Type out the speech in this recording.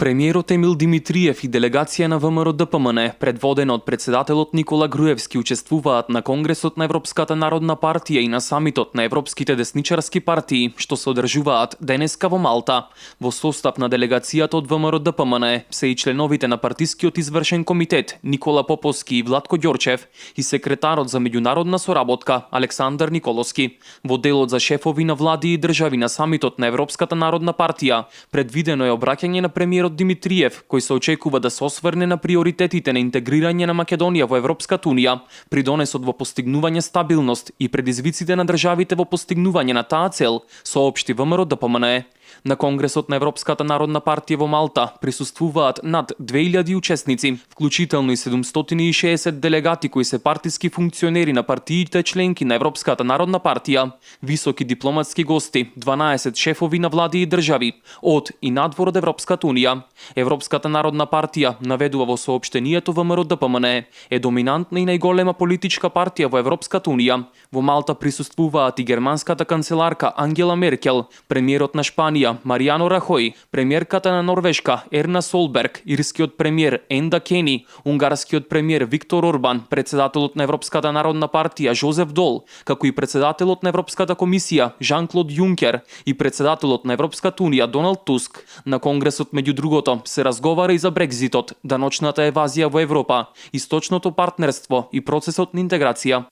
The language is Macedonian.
Премиерот Емил Димитриев и делегација на ВМРО-ДПМН, предводена од председателот Никола Груевски, учествуваат на Конгресот на Европската народна партија и на самитот на европските десничарски партии, што се одржуваат денеска во Малта. Во состав на делегацијата од ВМРО-ДПМН се и членовите на партискиот извршен комитет Никола Поповски и Владко Ѓорчев и секретарот за меѓународна соработка Александар Николовски. Во делот за шефови на влади и држави на самитот на Европската народна партија предвидено е обраќање на премиерот Димитриев, кој се очекува да се осврне на приоритетите на интегрирање на Македонија во Европската унија, придонесот во постигнување стабилност и предизвиците на државите во постигнување на таа цел, соопшти ВМРО-ДПМН. На Конгресот на Европската народна партија во Малта присуствуваат над 2000 учесници, вклучително и 760 делегати кои се партиски функционери на партиите членки на Европската народна партија, високи дипломатски гости, 12 шефови на влади и држави од и надвор од Европската унија. Европската народна партија, наведува во соопштението ВМРО-ДПМН, е доминантна и најголема политичка партија во Европската унија. Во Малта присуствуваат и германската канцеларка Ангела Меркел, премиерот на Шпанија Маријано Рахој, премиерката на Норвешка Ерна Солберг, ирскиот премиер Енда Кени, унгарскиот премиер Виктор Орбан, председателот на Европската народна партија Жозеф Дол, како и председателот на Европската комисија Жан-Клод Јункер и председателот на Европската унија Доналд Туск. На Конгресот меѓу другото се разговара и за Брекзитот, даночната евазија во Европа, источното партнерство и процесот на интеграција.